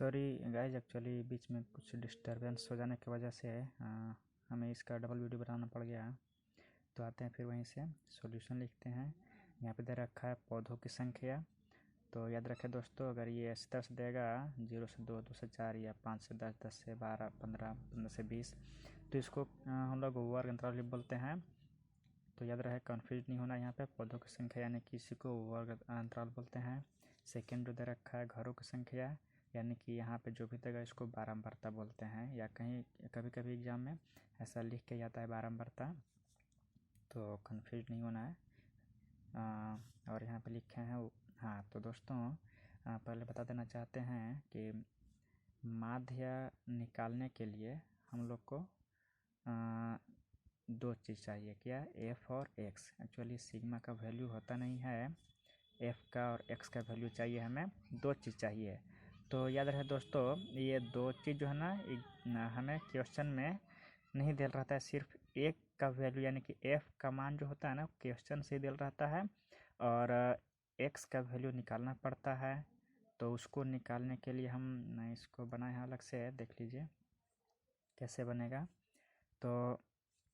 Sorry guys, actually बीच में कुछ disturbance हो जाने की वजह से हमें इसका डबल वीडियो बनाना पड़ गया। तो आते हैं फिर वहीं से सॉल्यूशन लिखते हैं। यहाँ पे दे रखा है पौधों की संख्या। तो याद रखें दोस्तों, अगर ये इस तरह से देगा 0 से 2, 2 से 4 या 5 से 10, 10 से 12, 15, 15 से 20, तो इसको हम लोग वर्ग अंतराल बोलते हैं। तो याद रहे, कन्फ्यूज नहीं होना। यहाँ पे पौधों की संख्या यानी कि इसी को वर्ग अंतराल बोलते हैं। सेकेंड जो दे रखा है घरों की संख्या, यानी कि यहाँ पे जो भी देगा इसको बारंबारता बोलते हैं, या कहीं कभी कभी एग्जाम में ऐसा लिख के जाता है बारंबारता, तो कन्फ्यूज नहीं होना है। और यहाँ पे लिखे हैं हाँ। तो दोस्तों पहले बता देना चाहते हैं कि माध्य निकालने के लिए हम लोग को दो चीज़ चाहिए। क्या? एफ और एक्स। एक्चुअली सिग्मा का वैल्यू होता नहीं है, एफ का और एक्स का वैल्यू चाहिए। हमें दो चीज़ चाहिए। तो याद रहे दोस्तों, ये दो चीज़ जो है ना हमें क्वेश्चन में नहीं दिल रहता है। सिर्फ एक का वैल्यू यानी कि एफ का मान जो होता है ना क्वेश्चन से दिल रहता है, और एक्स का वैल्यू निकालना पड़ता है। तो उसको निकालने के लिए हम इसको बनाए हैं अलग से, देख लीजिए कैसे बनेगा। तो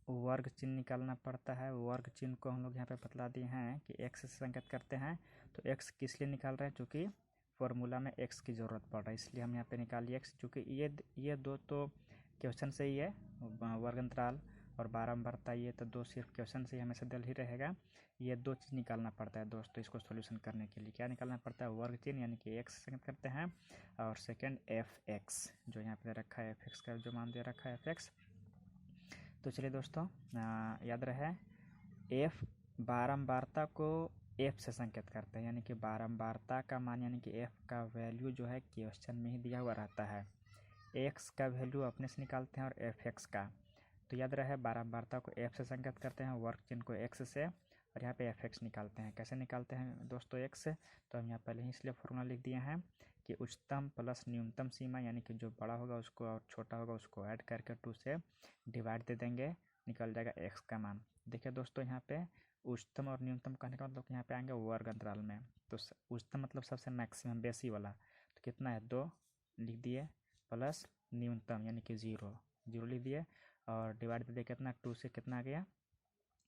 वर्ग चिन्ह निकालना पड़ता है। वर्ग चिन्ह को हम लोग यहाँ पे बतला दिए हैं कि एक्स से संकेत करते हैं। तो एक्स किस लिए निकाल रहे हैं? चूँकि फॉर्मूला में एक्स की ज़रूरत पड़ रहा है, इसलिए हम यहाँ पे निकाल लिए एक्स। चूँकि ये दो तो क्वेश्चन से ही है, वर्ग अंतराल और बारंबारता, ये तो दो सिर्फ क्वेश्चन से ही हमेशा दिल ही रहेगा। ये दो चीज़ निकालना पड़ता है दोस्तों इसको सोल्यूशन करने के लिए। क्या निकालना पड़ता है? वर्ग चिन्ह यानी कि एक्स से संकेत करते हैं, और सेकेंड एफ एक्स जो यहाँ पे रखा है, एफ एक्स का जो मान दे रखा है एफ एक्स। तो चलिए दोस्तों, याद रहे एफ बारंबारता को एफ से संकेत करते हैं, यानी कि बारंबारता का मान यानी कि एफ का वैल्यू जो है क्वेश्चन में ही दिया हुआ रहता है। एक्स का वैल्यू अपने से निकालते हैं और एफ एक्स का। तो याद रहे बारंबारता को एफ से संकेत करते हैं, वर्ग चिन्ह को एक्स से, और यहाँ पे एफ एक्स निकालते हैं। कैसे निकालते हैं दोस्तों एक्स से? तो हम यहाँ पहले ही इसलिए फॉर्मूला लिख दिए हैं कि उच्चतम प्लस न्यूनतम सीमा, यानी कि जो बड़ा होगा उसको और छोटा होगा उसको ऐड करके 2 से डिवाइड दे देंगे, निकल जाएगा एक्स का मान। देखिए दोस्तों, यहाँ पे उच्चतम और न्यूनतम कहने का मतलब यहाँ पे आएंगे वर्ग अंतराल में। तो उच्चतम मतलब सबसे मैक्सिमम बेसी वाला, तो कितना है 2 लिख दिए, प्लस न्यूनतम यानी कि 0 लिख दिए, और डिवाइड दे दिए कितना 2 से, कितना आ गया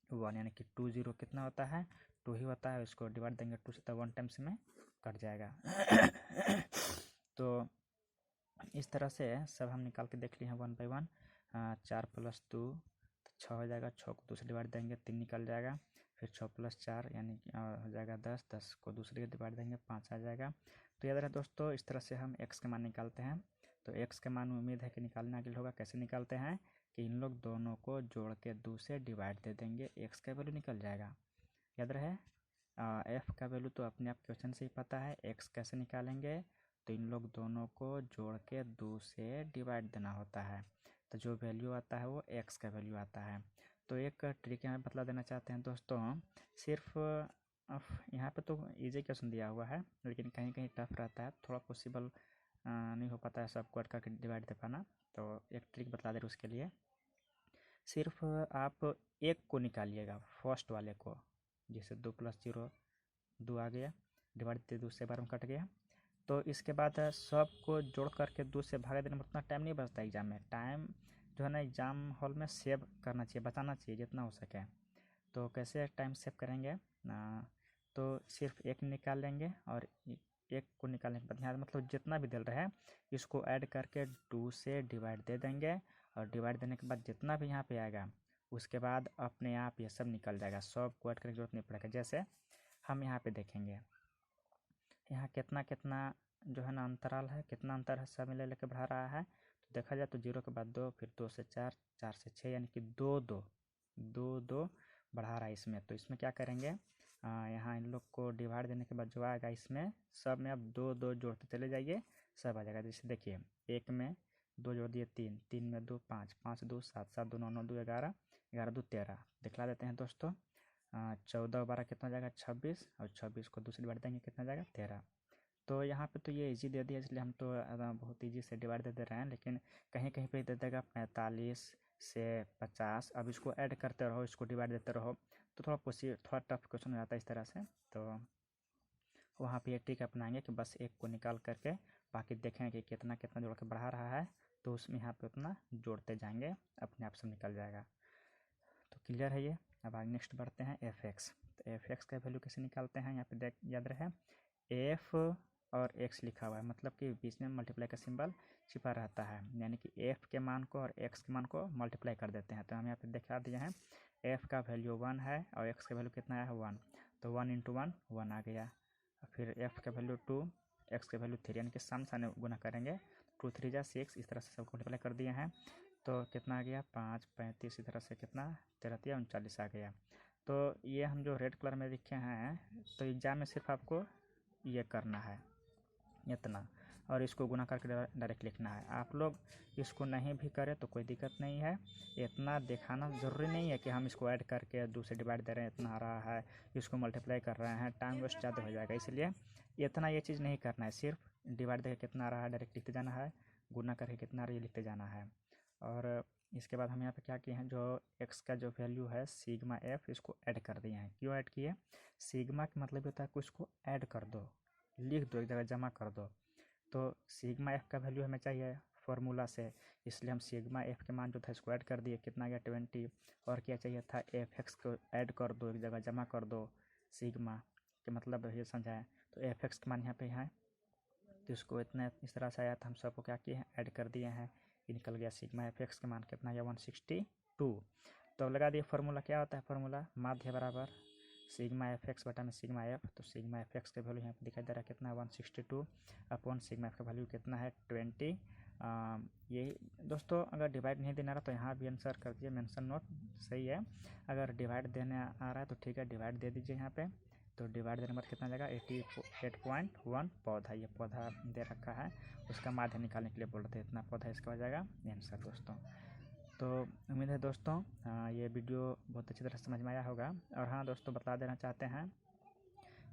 1, यानी कि 2 0 कितना होता है 2 ही होता है। उसको डिवाइड देंगे 2 से तो 1 टाइम्स में कट जाएगा। तो इस तरह से सब हम निकाल के देख लिए हैं 1 बाई 1। 4 + 2 तो 6 हो जाएगा, 6 को 2 से डिवाइड देंगे 3 निकल जाएगा, फिर 6 + 4 यानी कि हो जाएगा 10, 10 को दूसरे के डिवाइड देंगे 5 आ जाएगा। तो याद रहे दोस्तों, इस तरह से हम एक्स का मान निकालते हैं। तो एक्स के मान उम्मीद है कि निकालने आगे होगा। कैसे निकालते हैं कि इन लोग दोनों को जोड़ के 2 से डिवाइड दे देंगे, एक्स का वैल्यू निकल जाएगा। याद रहे एफ का वैल्यू तो अपने आप क्वेश्चन से ही पता है। एक्स कैसे निकालेंगे? तो इन लोग दोनों को जोड़ के 2 से डिवाइड देना होता है, तो जो वैल्यू आता है वो एक्स का वैल्यू आता है। तो एक ट्रिक यहाँ बतला देना चाहते हैं दोस्तों। सिर्फ यहाँ पे तो इजी क्वेश्चन दिया हुआ है, लेकिन कहीं कहीं टफ रहता है, थोड़ा पॉसिबल नहीं हो पाता है सबको ऐड करके डिवाइड दे पाना। तो एक ट्रिक बतला दे रहे उसके लिए। सिर्फ आप एक को निकालिएगा, फर्स्ट वाले को, जैसे 2 + 0 2 आ गया, डिवाइड दे 2 से बार में कट गया। तो इसके बाद सबको जोड़ करके 2 से भाग देने में उतना टाइम नहीं बचता एग्जाम में। टाइम जो है ना एग्जाम हॉल में सेव करना चाहिए, बचाना चाहिए जितना हो सके। तो कैसे टाइम सेव करेंगे? तो सिर्फ एक निकाल लेंगे, और एक को निकालने के बाद यहाँ मतलब जितना भी दिल रहा है इसको ऐड करके 2 से डिवाइड दे देंगे, और डिवाइड देने के बाद जितना भी यहाँ पे आएगा उसके बाद अपने आप ये सब निकल जाएगा। सब को ऐड करने की जरूरत नहीं पड़ेगा। जैसे हम यहाँ पे देखेंगे, यहाँ कितना कितना जो है ना अंतराल है, कितना अंतर है, सब मिले लेके बढ़ा रहा है। तो देखा जाए तो 0 के बाद 2, फिर 2 से 4, 4 से 6, यानी कि 2 2 2 2 बढ़ा रहा है इसमें। तो इसमें क्या करेंगे, यहाँ इन लोग को डिवाइड देने के बाद जो आएगा इसमें सब में अब 2 2 जोड़ते चले जाइए, सब आ जाएगा। जैसे देखिए, एक में 2 जोड़ दिए 3, 3 में 2 5, 5 2 7, 7 2 9, 9 2 11, 11 2 13। दिखला देते हैं दोस्तों, 14 12 कितना हो जाएगा 26, और 26 को दूसरी डिवाइड देंगे कितना जाएगा 13। तो यहाँ पे तो ये इजी दे दिया, इसलिए हम तो बहुत इजी से डिवाइड दे रहे हैं, लेकिन कहीं कहीं पे दे देगा 45 से 50। अब इसको ऐड करते रहो, इसको डिवाइड देते रहो, तो थोड़ा टफ क्वेश्चन हो जाता है इस तरह से। तो वहाँ पे ये ट्रिक अपनाएंगे कि बस एक को निकाल करके बाकी देखें कि कितना कितना जोड़ के बढ़ा रहा है, तो उसमें यहाँ पे उतना जोड़ते जाएंगे, अपने आप सब निकल जाएगा। तो क्लियर है ये। अब आगे नेक्स्ट बढ़ते हैं एफ एक्स। तो एफ एक्स का वैल्यू कैसे निकालते हैं, यहाँ पे देख याद रहे एफ और एक्स लिखा हुआ है, मतलब कि बीच में मल्टीप्लाई का सिंबल छिपा रहता है, यानी कि एफ के मान को और एक्स के मान को मल्टीप्लाई कर देते हैं। तो हम यहाँ पे दिखा दिए हैं एफ का वैल्यू 1 है और एक्स का वैल्यू कितना है 1, तो 1 × 1 1 आ गया। फिर एफ का वैल्यू 2, एक्स का वैल्यू 3, यानी कि सामने गुना करेंगे 2 3 जा 6, इस तरह से सबको मल्टीप्लाई कर दिए हैं। तो कितना आ गया 5 35, इस तरह से कितना 13 39 आ गया। तो ये हम जो रेड कलर में लिखे हैं, तो एग्जाम में सिर्फ आपको ये करना है इतना, और इसको गुना करके डायरेक्ट लिखना है। आप लोग इसको नहीं भी करें तो कोई दिक्कत नहीं है, इतना दिखाना ज़रूरी नहीं है कि हम इसको ऐड करके 2 से डिवाइड दे रहे हैं इतना आ रहा है, इसको मल्टीप्लाई कर रहे हैं, टाइम वेस्ट ज़्यादा हो जाएगा, इसलिए इतना ये चीज़ नहीं करना है। सिर्फ डिवाइड देकर कितना आ रहा है डायरेक्ट लिखते जाना है, गुना करके कितना आ रहा है लिखते जाना है। और इसके बाद हम यहाँ पे क्या किए हैं, जो एक्स का जो वैल्यू है सिग्मा एफ, इसको ऐड कर दिए हैं। क्यों ऐड किए, सिग्मा का मतलब होता है कुछ को ऐड कर दो, लिख दो, एक जगह जमा कर दो। तो सिग्मा एफ का वैल्यू हमें चाहिए फार्मूला से, इसलिए हम सिग्मा एफ के मान जो था इसको ऐड कर दिए, कितना गया 20। और क्या चाहिए था एफ एक्स को ऐड कर दो, एक जगह जमा कर दो, सिग्मा के मतलब ये समझाएं। तो एफ एक्स के मान यहाँ पे है, तो इसको इतना इस तरह से आया था, हम सबको क्या किए हैं ऐड कर दिए हैं, ये निकल गया सिग्मा एफ एक्स के मान कितना है 162। तो लगा दिए फार्मूला, क्या होता है फार्मूला, माध्य बराबर सिग्मा एफ एक्स बटा में सिग्मा एफ। तो सिग्मा एफ एक्स का वैल्यू यहाँ पे दिखाई दे रहा है कितना 162 अपॉन सिग्मा एफ का वैल्यू कितना है 20। ये दोस्तों अगर डिवाइड नहीं देना रहा तो यहाँ भी आंसर कर दीजिए, मेंशन नोट सही है। अगर डिवाइड देने आ रहा है तो ठीक है, डिवाइड दे दीजिए यहाँ पे। तो डिवाइड देने के बाद कितना जाएगा 88.1 पौधा, ये पौधा दे रखा है, उसका माध्य निकालने के लिए बोल रहे थे, इतना पौधा इसका हो जाएगा आंसर दोस्तों। तो उम्मीद है दोस्तों ये वीडियो बहुत अच्छी तरह समझ में आया होगा। और हाँ दोस्तों, बता देना चाहते हैं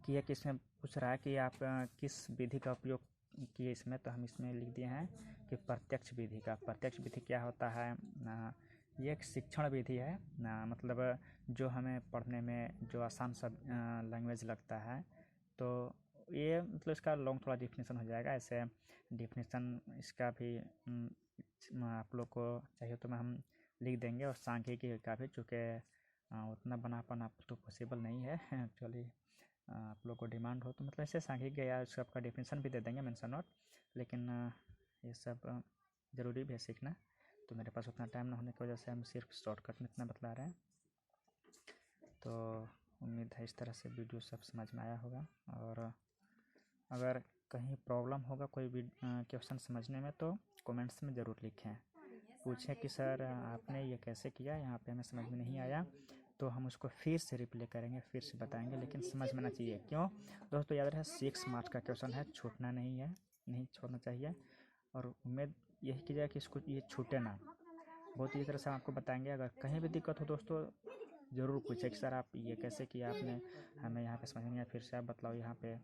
कि ये किसमें पूछ रहा है कि आप किस विधि का उपयोग किए इसमें, तो हम इसमें लिख दिए हैं कि प्रत्यक्ष विधि का। प्रत्यक्ष विधि क्या होता है, ये एक शिक्षण विधि है, मतलब जो हमें पढ़ने में जो आसान सब लैंग्वेज लगता है, तो ये मतलब इसका लॉन्ग थोड़ा डिफिनेशन हो जाएगा, ऐसे डिफिनेशन इसका भी आप लोग को चाहिए तो मैं हम लिख देंगे, और सांख्यिकी का भी, चूँकि उतना बना पाना तो पॉसिबल नहीं है एक्चुअली, आप लोग को डिमांड हो तो मतलब ऐसे सांख्यिकी या सबका डिफिनेशन भी दे देंगे मेंशन नोट, लेकिन ये सब ज़रूरी भी है सीखना। तो मेरे पास उतना टाइम ना होने की वजह से हम सिर्फ शॉर्टकट में इतना बतला रहे हैं। तो उम्मीद है इस तरह से वीडियो सब समझ में आया होगा। और अगर कहीं प्रॉब्लम होगा कोई भी क्वेश्चन समझने में तो कमेंट्स में ज़रूर लिखें, पूछें कि सर आपने ये कैसे किया, यहाँ पे हमें समझ में नहीं आया, तो हम उसको फिर से रिप्ले करेंगे, फिर से बताएंगे, लेकिन समझ में आना चाहिए। क्यों दोस्तों, याद रहे 6 मार्क्स का क्वेश्चन है, छूटना नहीं है, नहीं छोड़ना चाहिए। और उम्मीद यही की जाए कि इसको ये छूटे ना, बहुत ही तरह से आपको बताएंगे। अगर कहीं भी दिक्कत हो दोस्तों ज़रूर पूछे कि सर आप ये कैसे किया आपने, हमें यहाँ पे समझ नहीं आया, फिर से आप बतलाओ यहाँ पे,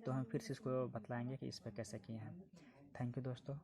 तो हम फिर से इसको बतलाएंगे कि इस पर कैसे किए हैं। थैंक यू दोस्तों।